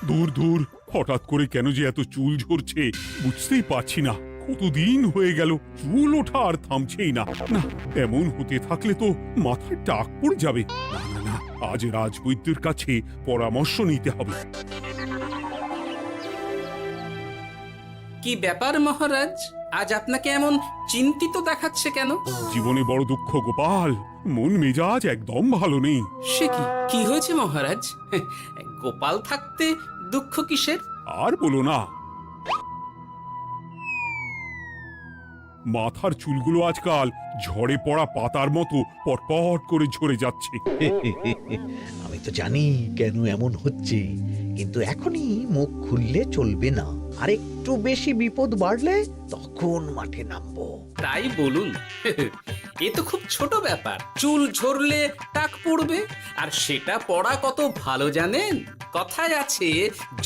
দূর দূর, হঠাৎ করে কেন যে এত চুল ঝরছে বুঝতেই পারছি না। কতদিন হয়ে গেল চুল ওঠা আর থামছেই না। না, এমন হতে থাকলে তো মাথায় টাক পড়ে যাবে। না না না, আজ রাজবৈদ্যের কাছে পরামর্শ নিতে হবে। কি ব্যাপার মহারাজ, আজ আপনাকে এমন চিন্তিত দেখাচ্ছে কেন? জীবনে বড় দুঃখ গোপাল, মন মেজাজ একদম ভালো নেই। সে কি কি হয়েছে মহারাজ? গোপাল থাকতে দুঃখ কিসের? আর বলো না, মাথার চুলগুলো আজকাল ঝড়ে পড়া পাতার মতো পটপট করে ঝরে যাচ্ছে। আমি তো জানি কেন এমন হচ্ছে, কিন্তু এখনই মুখ খুললে চলবে না। আর একটু বেশি বিপদ বাড়লে তখন মাঠে নামবো। তাই বলুন। এ তো খুব ছোট ব্যাপার, চুল ঝরলে টাক পড়বে, আর সেটা পড়া কত ভালো জানেন? কথায় আছে,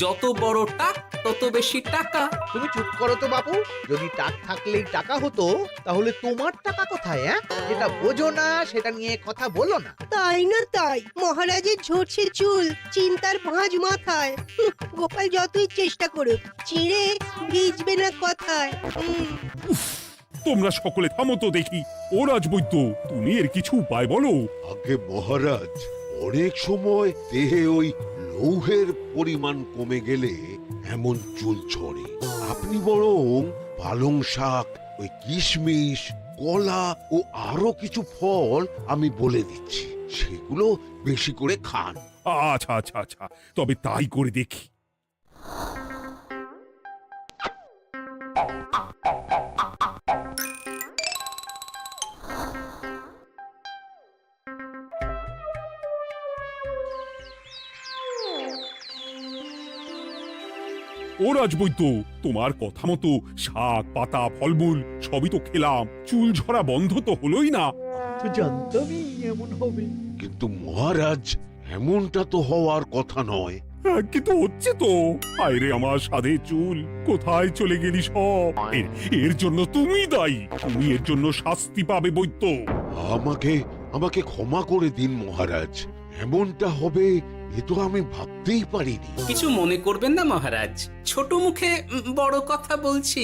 যত বড় টাক তত বেশি টাকা। তুমি চুপ করো তো বাপু। যদি টাক থাকলেই টাকা হতো, তাহলে তোমার টাকা কোথায়? যেটা বোঝো না সেটা নিয়ে কথা বলো না। তাই না তাই, মহারাজের ঝরছে চুল, চিন্তার ভাঁজ মাথায়। গোপাল যতই চেষ্টা করুক, চিড়ে ভিজবে না কথায়। তোমরা সকলে থামো তো দেখি। ও রাজবৈদ্য, তুমি এর কিছু উপায় বলো। আগে মহারাজ, অনেক সময় দেহে ওই লৌহের পরিমাণ কমে গেলে এমন চুল ঝরে। আপনি বরং পালং শাক, ওই কিশমিশ, কলা ও আরো কিছু ফল আমি বলে দিচ্ছি, সেগুলো বেশি করে খান। আচ্ছা আচ্ছা আচ্ছা, তবে তাই করে দেখি। ও রাজবৈদ্য, তোমার কথা মতো শাক পাতা ফলমূল সবই তো খেলাম, চুল ঝরা বন্ধ তো হলোই না। তো জানতামই এমন হবে। কিন্তু মহারাজ, এমনটা তো হওয়ার কথা নয়। কিন্তু হচ্ছে তো। আরে আমার সাধে চুল, কোথায় চলে গেলি সব? এর জন্য তুমি দায়ী, তুমি এর জন্য শাস্তি পাবে বৈদ্য। আমাকে আমাকে ক্ষমা করে দিন মহারাজ, এমনটা হবে এ তো আমি ভাবতেই পারিনি। কিছু মনে করবেন না মহারাজ, ছোট মুখে বড় কথা বলছি,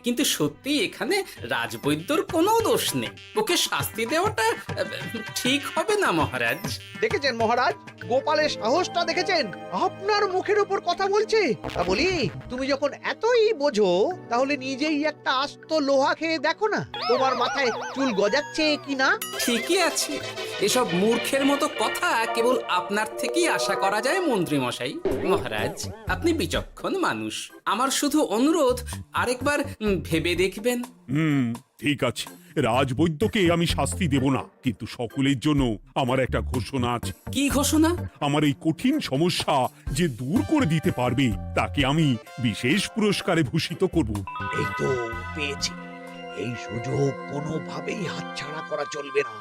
কিন্তু সত্যি এখানে রাজবৈদ্যর কোনো দোষ নেই। ওকে শাস্তি দেওয়াটা ঠিক হবে না মহারাজ। দেখেছেন মহারাজ, গোপালের সাহসটা দেখেছেন? আপনার মুখের উপর কথা বলছে। তা বলি, তুমি যখন এতই বোঝো, তাহলে নিজেই একটা আস্ত লোহা খেয়ে দেখো না, তোমার মাথায় চুল গজাচ্ছে কিনা। ঠিকই আছে, এসব মূর্খের মতো কথা কেবল আপনার থেকেই আশা করা যায় মন্ত্রী মশাই। মহারাজ, আপনি বিচক্ষণ মানুষ, আমার শুধু অনুরোধ, আরেকবার ভেবে দেখবেন। ঠিক আছে, রাজবৈদ্যকে আমি শাস্তি দেব না, কিন্তু সকলের জন্য আমার একটা ঘোষণা আছে। কি ঘোষণা? আমার এই কঠিন সমস্যা যে দূর করে দিতে পারবে, তাকে আমি বিশেষ পুরস্কারে ভূষিত করব। এই তো পেয়েছি, এই সুযোগ কোনোভাবেই হাতছাড়া করা চলবে না।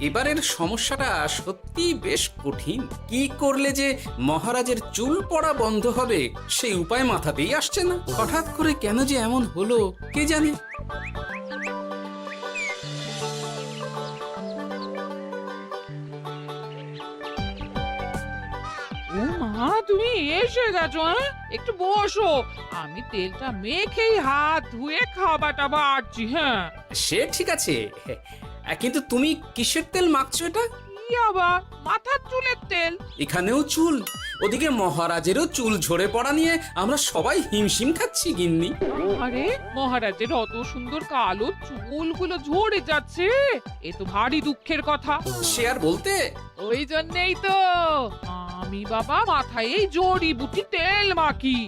এবারের সমস্যাটা সত্যি বেশ কঠিন। কি করলে যে মহারাজের চুল পড়া বন্ধ হবে সেই উপায় মাথাতেই আসছে না। হঠাৎ করে কেন যে এমন হলো কে জানে। ও মা, তুমি এসে গেছো? একটু বসো, আমি তেলটা মেখেই হাত ধুয়ে খাবারটা বাড়ছি। হ্যাঁ, সে ঠিক আছে, কিন্তু তুমি কিসের তেল মাখছো এটা? কি আবার মাথার চুলের তেল? এখানেও চুল, ওদিকে মহারাজেরও চুল ঝরে পড়া নিয়ে আমরা সবাই হিমশিম খাচ্ছি গিন্নি। আরে, মহারাজের অত সুন্দর কালো চুলগুলো ঝরে যাচ্ছে, এ তো ভারী দুঃখের কথা। সে আর বলতে, ওই জন্যই তো আমি বাবা মাথায় এই জড়িবুটি তেল মাখি।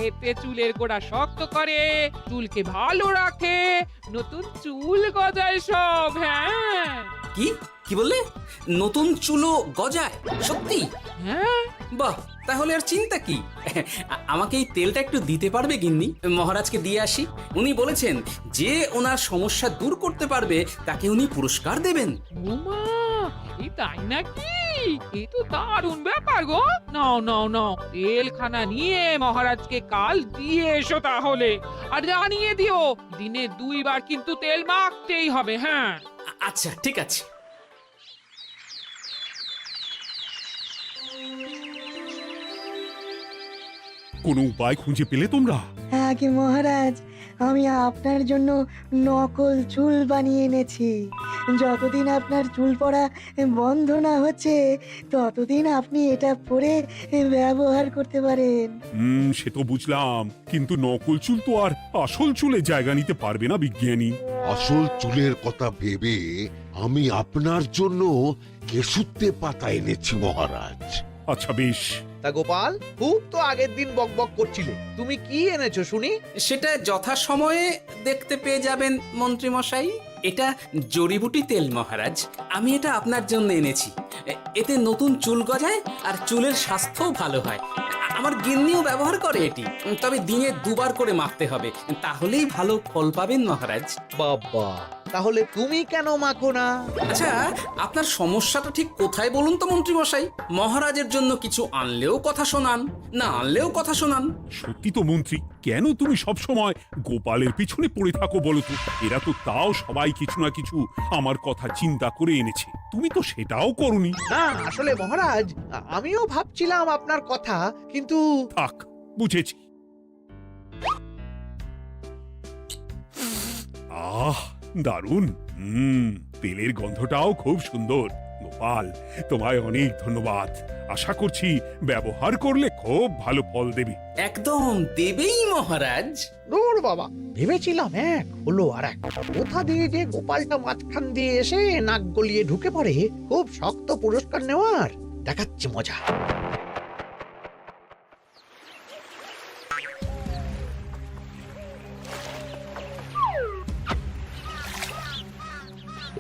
এতে চুলের গোড়া শক্ত করে, চুলকে ভালো রাখে, নতুন চুল গজায় সব। হ্যাঁ। কি কি বললে? নতুন চুলও গজায়? সত্যি? হ্যাঁ। বাহ, তাহলে আর চিন্তা কি। আমাকে এই তেলটা একটু দিতে পারবে গিন্নি? মহারাজকে দিয়ে আসি। উনি বলেছেন যে ওনার সমস্যা দূর করতে পারবে তাকে উনি পুরস্কার দেবেন। ওমা, এই তাই নাকি? এ তো দারুণ ব্যাপার গো। নাও নাও নাও, তেলখানা নিয়ে মহারাজকে কাল দিয়ে এসো তাহলে। আর জানিয়ে দিও, দিনে 2 বার কিন্তু তেল মাখতেই হবে। হ্যাঁ, আচ্ছা ঠিক আছে। কোনো উপায় খুঁজে পেলে তোমরা? আগে মহারাজ, আমি আপনার জন্য নকল চুল বানিয়ে এনেছি। যতদিন আপনার চুল পড়া বন্ধ না হচ্ছে ততদিন আপনি এটা পরে ব্যবহার করতে পারেন। সে তো বুঝলাম, কিন্তু নকল চুল তো আর আসল চুলে জায়গা নিতে পারবে না বিজ্ঞানী। আসল চুলের কথা ভেবে আমি আপনার জন্য কেশুত্তে পাতা এনেছি মহারাজ। আচ্ছা বেশ। তা গোপাল, খুব তো আগের দিন বকবক করছিলে, তুমি কি এনেছো শুনি? সেটা যথাসময়ে দেখতে পেয়ে যাবেন মন্ত্রী মশাই। এটা জড়িবুটি তেল মহারাজ, আমি এটা আপনার জন্য এনেছি। এতে নতুন চুল গজায় আর চুলের স্বাস্থ্যও ভালো হয়। আমার গিন্নিও ব্যবহার করে এটি, তবে দিনে 2 বার করে মাখতে হবে, তাহলেই ভালো ফল পাবেন মহারাজ। বাবা, তাহলে তুমি কেন মাখো না? আচ্ছা, আপনার সমস্যাটা ঠিক কোথায় বলুন তো মন্ত্রী মশাই? মহারাজের জন্য কিছু আনলেও কথা শোনান, না আনলেও কথা শোনান। সত্যি তো মন্ত্রী, কেন তুমি সব সময় গোপালের পিছনে পড়ে থাকো বলো তো? এরা তো তাও সবাই কিছু না কিছু আমার কথা চিন্তা করে এনেছে, তুমি তো সেটাও করনি। না আসলে মহারাজ, আমিও ভাবছিলাম আপনার কথা, কিন্তু থাক, বুঝেছি। আহ, দারুণ। তেলের গন্ধটাও খুব সুন্দর। গোপাল, তোমায় অনেক ধন্যবাদ। আশা করছি ব্যবহার করলে খুব ভালো ফল দেবে। একদম দেবেই মহারাজ। দূর বাবা, ভেবেছিলাম এক হলো আর এক। কোথা দিয়ে যে গোপালটা মাঝখান দিয়ে এসে নাক গলিয়ে ঢুকে পড়ে, খুব শক্ত পুরস্কার নেওয়ার। দেখাচ্ছে মজা।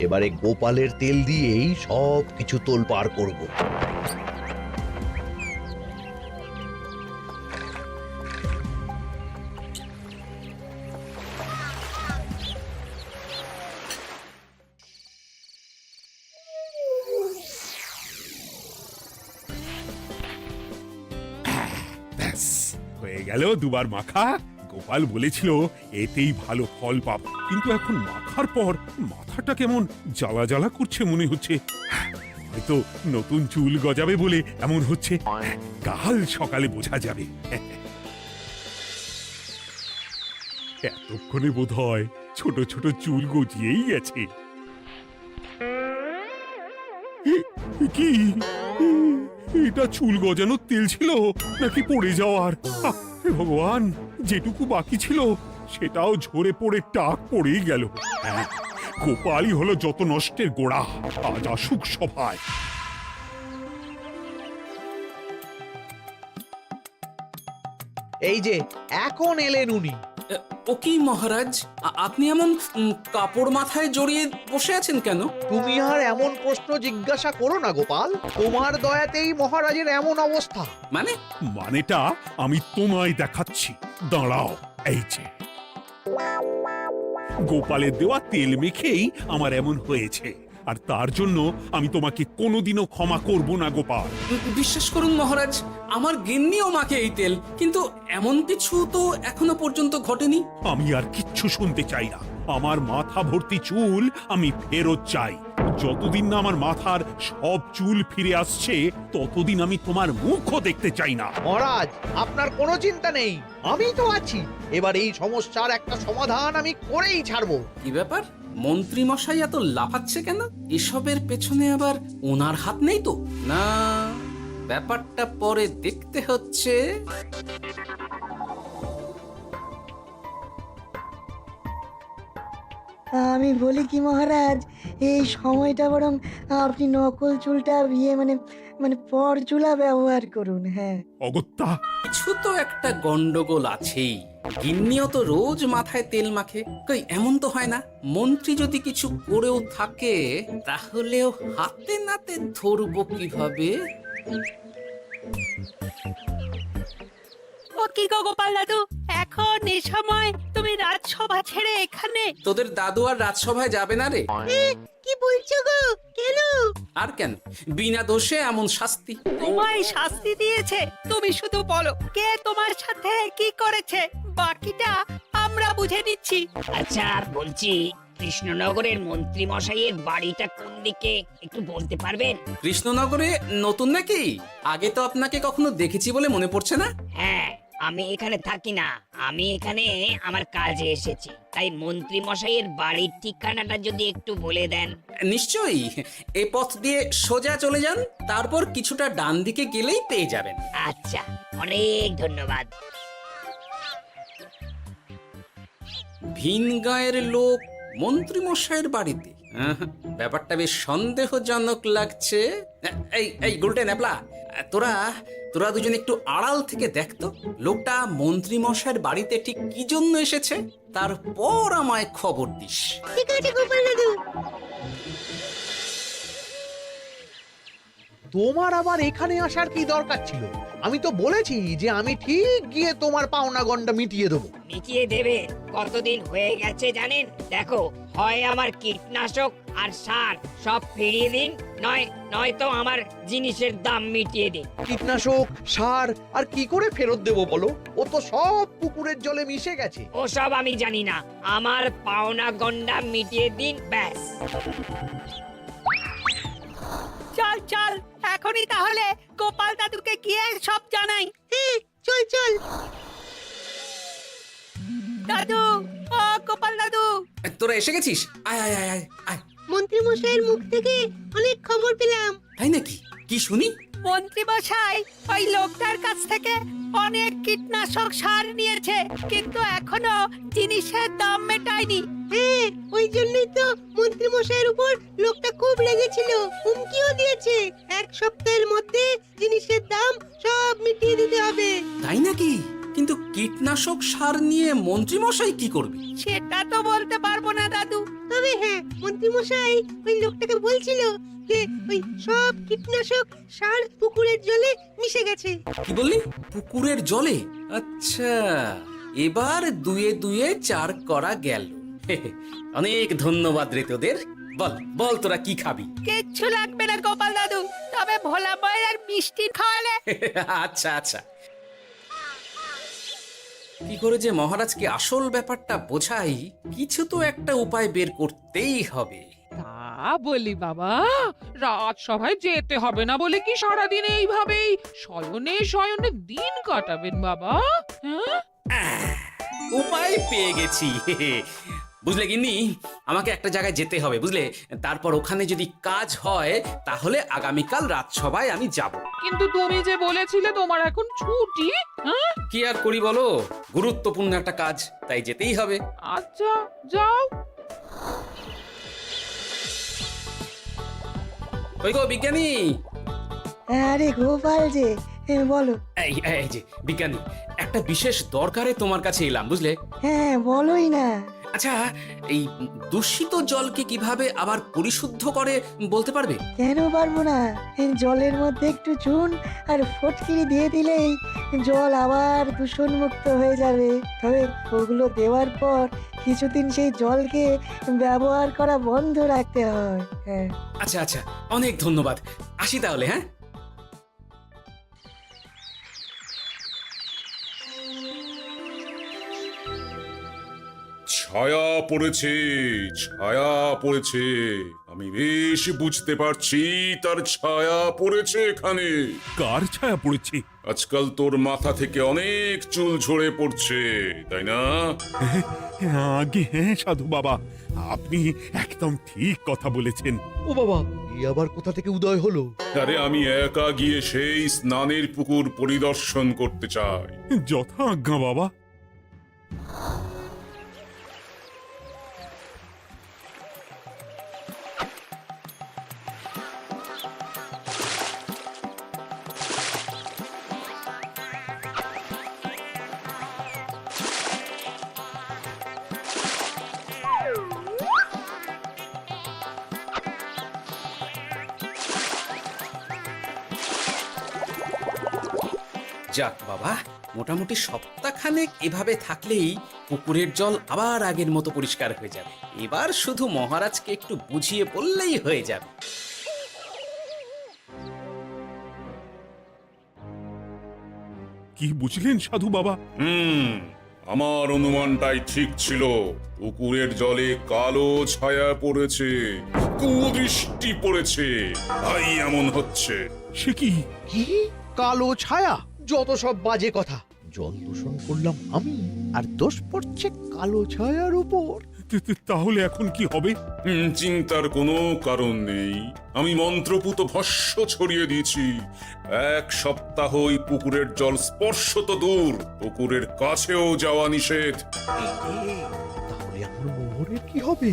এবারে গোপালের তেল দিয়েই সব কিছু তোলপাড় করব। ব্যাস, হয়ে গেল 2 বার মাখা। গোপাল বলেছিল এতেই ভালো ফল পাবো, কিন্তু এখন মাখার পর মাথাটা কেমন জ্বালা জ্বালা করছে মনে হচ্ছে। হয়তো নতুন চুল গজাবে বলে এমন হচ্ছে। কাল সকালে বোঝা যাবে। এতক্ষণে বোধ হয় ছোট ছোট চুল গজিয়েই গেছে। কি এটা চুল গজানোর তেল ছিল নাকি পড়ে যাওয়ার? হে ভগবান, যেটুকু বাকি ছিল সেটাও ঝরে পড়ে টাক পড়েই গেল। গোপালই হলো যত নষ্টের গোড়া। আজ আসুক সভায়। এই যে এখন এলেন উনি। ও কি মহারাজ, আপনি এমন কাপড় মাথায় জড়িয়ে বসে আছেন কেন? তুমি আর এমন প্রশ্ন জিজ্ঞাসা করো না গোপাল, তোমার দয়াতেই মহারাজের এমন অবস্থা। মানে? মানেটা আমি তোমায় দেখাচ্ছি, দাঁড়াও। এই যে গোপালের দেওয়া তেল মেখেই আমার এমন হয়েছে, আর তার জন্য আমি তোমাকে কোনোদিনও ক্ষমা করব না গোপাল। বিশ্বাস করুন মহারাজ, আমার গিন্নিও মাকে এই তেল, কিন্তু এমন কিছু তো এখনো পর্যন্ত ঘটেনি। আমি আর কিচ্ছু শুনতে চাই না। আমার মাথা ভর্তি চুল আমি ফেরত চাই। যতদিন না আমার মাথার সব চুল ফিরে আসছে ততদিন আমি তোমার মুখও দেখতে চাই না। মহারাজ, আপনার কোনো চিন্তা নেই, আমি তো আছি। এবার এই সমস্যার একটা সমাধান আমি করেই ছাড়বো। কি ব্যাপার, মন্ত্রী মশাই এত লাফাচ্ছে কেন? এসবের পেছনে আবার ওনার হাত নেই তো? না, ব্যাপারটা পরে দেখতে হচ্ছে। আমি বলি কি মহারাজ, এই সময়টা বরং আপনি নকল চুলটা মানে মানে পর চুলা ব্যবহার করুন। হ্যাঁ, অগত্যা, কিছু তো একটা গন্ডগোল আছেই। গিন্নিও তো রোজ মাথায় তেল মাখে, কই এমন তো হয় না। মন্ত্রী যদি কিছু করেও থাকে তাহলেও হাতে নাতে ধরবো কিভাবে? ও কি গো গোপাল দাদু, এখন এই সময় তুমি রাজসভা ছেড়ে এখানে? তোদের দাদু আর রাজসভায় যাবে না রে? কি বলছো গো? কেন? আর কেন, বিনা দোষে এমন শাস্তি। তোমায় শাস্তি দিয়েছে, তুমি শুধু বলো কে তোমার সাথে কি করেছে, বাকিটা আমরা বুঝে নিচ্ছি। আচ্ছা বলছি, কৃষ্ণনগরের মন্ত্রী মশাইয়ের বাড়িটা কোন দিকে একটু বলতে পারবেন? কৃষ্ণনগরে নতুন নাকি? আগে তো আপনাকে কখনো দেখেছি বলে মনে পড়ছে না। হ্যাঁ, আমি এখানে থাকি না, আমি এখানে আমার কাজে এসেছি, তাই মন্ত্রী মশাইয়ের বাড়ির ঠিকানাটা যদি একটু বলে দেন। নিশ্চয়ই, এ পথ দিয়ে সোজা চলে যান, তারপর কিছুটা ডান দিকে গেলেই পেয়ে যাবেন। আচ্ছা, অনেক ধন্যবাদ। ভিন গাঁয়ের লোক মন্ত্রী মশাইয়ের বাড়িতে, ব্যাপারটা বেশ সন্দেহজনক লাগছে। এই এই গুলটে ন্যাপলা, তোরা তোরা দুজন একটু আড়াল থেকে দেখতো লোকটা মন্ত্রী মশাইয়ের বাড়িতে ঠিক কি জন্য এসেছে, তারপর আমায় খবর দিস। ঠিক আছে গোপাল দাদু। তোমার আবার এখানে আসার কি দরকার ছিল? আমি তো বলেছি যে আমি ঠিক গিয়ে তোমার পাওনা গন্ডা মিটিয়ে দেবো। মিটিয়ে দেবে? কতদিন হয়ে গেছে জানেন? দেখো, হয় আমার কীটনাশক আর সার সব ফিরিয়ে দিন, নয়তো আমার জিনিসের দাম মিটিয়ে দিন। কীটনাশক, সার আর কি করে ফেরত দেবো বলো? ও তো সব পুকুরের জলে মিশে গেছে। ওসব আমি জানি না, আমার পাওনা গন্ডা মিটিয়ে দিন, ব্যাস। চল চল, এখনই তাহলে গোপাল দাদুকে গিয়ে সব জানাই। হ্যাঁ, চল চল। দাদু, ও গোপাল দাদু। তোরা এসে গেছিস? আয় আয় আয় আয় আয়। মন্ত্রী মশাইয়ের মুখ থেকে অনেক খবর পেলাম। তাই নাকি? কি শুনি? মন্ত্রী মশাই ওই লোকটার কাছ থেকে অনেক কীটনাশক সার নিয়েছে, কিন্তু এখনো জিনিসের দাম মেটায়নি। হ্যাঁ, ওই জন্যই তো মন্ত্রী মশাইয়ের উপর লোকটা খুব লেগেছিল, হুমকিও দিয়েছে 1 সপ্তাহের মধ্যে জিনিসের দাম সব মিটিয়ে দিতে হবে। তাই নাকি? কিন্তু কীটনাশক সার নিয়ে মন্ত্রী মশাই কি করবে? সেটা তো বলতে পারবো না দাদু। তবে হ্যাঁ, মন্ত্রী মশাই ওই লোকটাকে বলছিল যে ওই সব কীটনাশক সার পুকুরের জলে মিশে গেছে। কি বললি? পুকুরের জলে? আচ্ছা, এবার দুয়ে দুয়ে 4 করা গেল। অনেক ধন্যবাদ রে তোদের। বল বল, তোরা কি খাবি? কিচ্ছু লাগবে না গোপাল দাদু, তবে ভোলা বয় আর মিষ্টি খাওয়ালে। আচ্ছা আচ্ছা। কি করে যে মহারাজকে আসল ব্যাপারটা বোঝাই, কিছু তো একটা উপায় বের করতেই হবে। তা বলি বাবা, রাজসভায় যেতে হবে না বলে কি সারাদিন এইভাবেই শয়নে শয়নে দিন কাটাবেন বাবা? হ্যাঁ, উপায় পেয়ে গেছি। বুঝলে গিন্নি, আমাকে একটা জায়গায় যেতে হবে, বুঝলে? তারপর ওখানে যদি কাজ হয় তাহলে আগামীকাল রাজসভায় আমি যাব। কিন্তু তুমি যে বলেছিলে তোমার এখন ছুটি। হ্যাঁ, কি আর করি বলো, গুরুত্বপূর্ণ একটা কাজ, তাই যেতেই হবে। আচ্ছা যাও। ওই গো বিজ্ঞানী, আরে গোপাল যে, বলো। এই এই যে বিজ্ঞানী, একটা বিশেষ দরকারে তোমার কাছে এলাম, বুঝলে? হ্যাঁ, বলোই না। আচ্ছা, এই দূষিত জলকে কিভাবে আবার পরিশুদ্ধ করে বলতে পারবে? কেন পারবো না? জলের মধ্যে একটু চুন আর ফটকিরি দিয়ে দিলেই জল আবার দূষণমুক্ত হয়ে যাবে। তবে ওগুলো দেওয়ার পর কিছুদিন সেই জলকে ব্যবহার করা বন্ধ রাখতে হয়। হ্যাঁ। আচ্ছা আচ্ছা, অনেক ধন্যবাদ, আসি তাহলে। হ্যাঁ, ছায়া পড়েছে, ছায়া পড়েছে, আমি বেশ বুঝতে পারছি তার ছায়া পড়েছে এখানে। কার ছায়া পড়েছে? আজকাল তোর মাথা থেকে অনেক চুল ঝরে পড়ছে, তাই না? আগে হ্যাঁ সাধু বাবা, আপনি একদম ঠিক কথা বলেছেন। ও বাবা, এই আবার কোথা থেকে উদয় হলো? আরে আমি একা গিয়ে সেই স্নানের পুকুর পরিদর্শন করতে চাই। যথা আজ্ঞা বাবা। যাক বাবা, মোটামুটি সপ্তাহখানেক এভাবে থাকলেই পুকুরের জল আবার আগের মতো পরিষ্কার হয়ে যাবে। এবার শুধু মহারাজকে একটু বুঝিয়ে বললেই হয়ে যাবে। কি বুঝলেন সাধু বাবা? আমার অনুমানটাই ঠিক ছিল। পুকুরের জলে কালো ছায়া পড়েছে, কুদৃষ্টি পড়েছে, তাই এমন হচ্ছে। সে কি? কি কালো ছায়া? যত সব বাজে কথা। জল দূষণ করলাম আমি, আর দোষ পড়ছে কালো ছায়ার উপর। তাহলে এখন কি হবে? চিন্তার কোনো কারণ নেই। আমি মন্ত্রপুত ভস্য ছড়িয়ে দিয়েছি। 1 সপ্তাহ ওই পুকুরের জল স্পর্শ তো দূর, পুকুরের কাছেও যাওয়া নিষেধ। তাহলে আমার মোহরের কি হবে?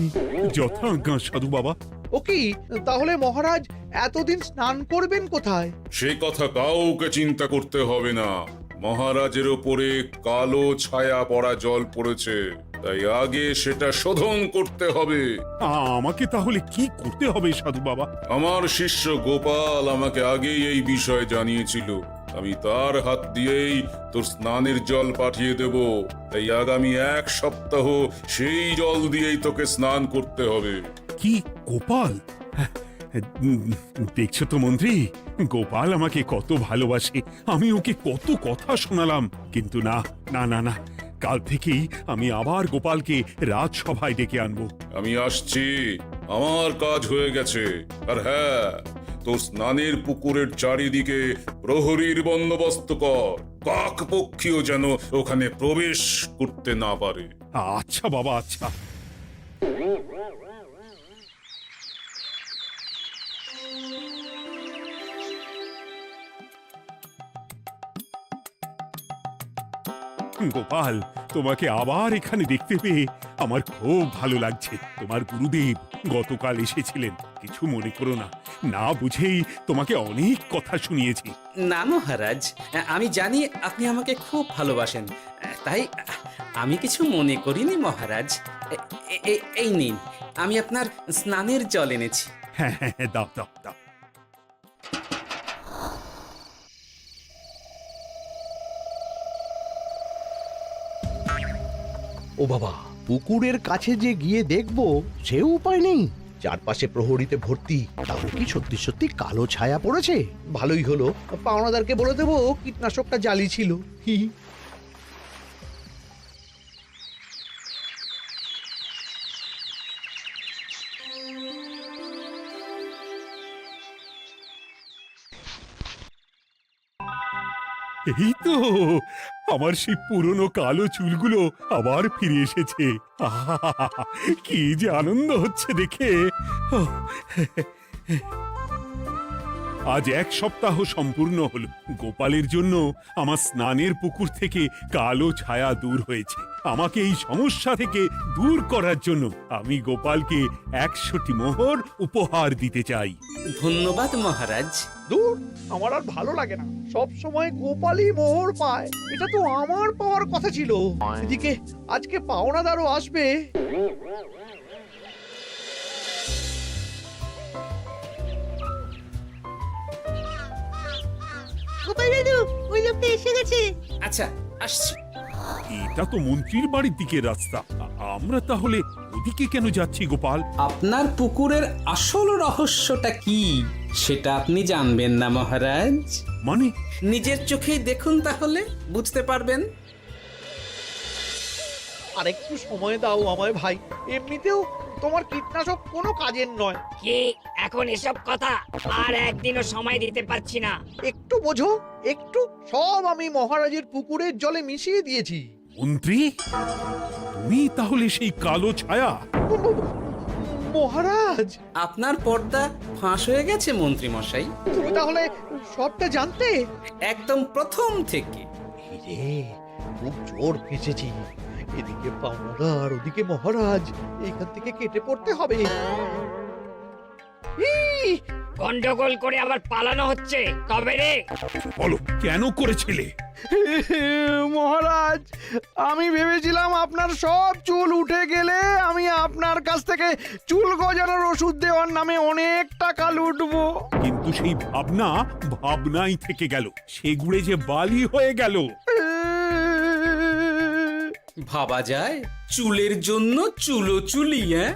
যথাজ্ঞা সাধু বাবা। ও কি তাহলে মহারাজ এতদিন স্নান করবেন কোথায়? সে কথা কাউকে চিন্তা করতে হবে না। মহারাজের ওপরে কালো ছায়া পড়া জল পড়েছে, তাই আগে সেটা শোধন করতে হবে। আমাকে তাহলে কি করতে হবে সাধু বাবা? আমার শিষ্য গোপাল আমাকে আগেই এই বিষয় জানিয়েছিল। আমি তার হাত দিয়েই তোর স্নানের জল পাঠিয়ে দেব। তাই আগামী 1 সপ্তাহ সেই জল দিয়েই তোকে স্নান করতে হবে। কি গোপাল? দেখছো তো মন্ত্রী, গোপাল আমাকে কত ভালোবাসে। আমি ওকে কত কথা শোনালাম, কিন্তু না না না না, কাল থেকেই আমি আবার গোপালকে রাজসভায় ডেকে আনবো। আমি আসছি, আমার কাজ হয়ে গেছে। আর হ্যাঁ, তোর স্নানের পুকুরের চারিদিকে প্রহরীর বন্দোবস্ত কর। কাক পক্ষীও যেন ওখানে প্রবেশ করতে না পারে। আচ্ছা বাবা, আচ্ছা। গোপাল, তোমাকে আবার এখানে দেখতে পেয়ে আমার খুব ভালো লাগছে। তোমার গুরুদেব গতকাল এসেছিলেন, কিছু মনে করো না। না বুঝেই তোমাকে অনেক কথা শুনিয়েছি। না মহারাজ, আমি জানি আপনি আমাকে খুব ভালোবাসেন, তাই আমি কিছু মনে করিনি মহারাজ। এই নিন, আমি আপনার স্নানের জল এনেছি। হ্যাঁ হ্যাঁ হ্যাঁ, দাও দাও দাও। ও বাবা, পুকুরের কাছে যে গিয়ে দেখবো সে উপায় নেই। চারপাশে প্রহরীতে ভর্তি, তাহলে কি সত্যি সত্যি কালো ছায়া পড়েছে? ভালোই হলো, পাওনাদারকে বলে দেবো কীটনাশকটা জালি ছিল। হি হি। এই তো আমার সেই পুরনো কালো চুলগুলো আবার ফিরে এসেছে। আহা, কি যে আনন্দ হচ্ছে দেখে। আজ 1 সপ্তাহ সম্পূর্ণ হলো। গোপালের জন্য আমার স্নানের পুকুর থেকে কালো ছায়া দূর হয়েছে। আমাকে এই সমস্যা থেকে দূর করার জন্য আমি গোপালকে 100টি মোহর উপহার দিতে চাই। ধন্যবাদ মহারাজ। দূর, আমার আর ভালো লাগে না। সব সময় গোপালই মোহর পায়, এটা তো আমার পাওয়ার কথা ছিল। এদিকে আজকে পাওনাদারও আসবে। গোপাল দাদু, ওই লোকটা এসে গেছে। আচ্ছা, আসছি। এটা তো মন্ত্রীর বাড়ির দিকে রাস্তা। আমরা তাহলে ওদিকে কেন যাচ্ছি গোপাল? আপনার পুকুরের আসল রহস্যটা কি সেটা আপনি জানবেন না মহারাজ? মানে? নিজের চোখেই দেখুন, তাহলে বুঝতে পারবেন। আর একটু সময় দাও আমায় ভাই, এমনিতেও তোমার কীটনাশক কোনো কাজের নয়। কি এখন এসব কথা? আর একদিনও সময় দিতে পারছি না। একটু বোঝো, একটু। সব আমি মহারাজের পুকুরের জলে মিশিয়ে দিয়েছি। মন্ত্রী, তুমি তাহলে সেই কালো ছায়া? মহারাজ, আপনার পর্দা ফাঁস হয়ে গেছে মন্ত্রী মশাই। তুমি তাহলে সবটা জানতে? একদম প্রথম থেকে। রে, খুব জোর ফেঁসেছি। এদিকে পাওনাদার, ওদিকে মহারাজ, এইখান থেকে কেটে পড়তে হবে। গন্ডগোল করে আবার পালানো হচ্ছে তবে রে। বলো, কেন করেছিলে? মহারাজ, আমি ভেবেছিলাম আপনার সব চুল উঠে গেলে আমি আপনার কাছ থেকে চুল গজানোর ওষুধ দেওয়ার নামে অনেক টাকা লুটবো। কিন্তু সেই ভাবনা ভাবনাই থেকে গেল, সেগুড়ে যে বালি হয়ে গেল। ভাবা যায় চুলের জন্য চুলো চুলি, হ্যাঁ?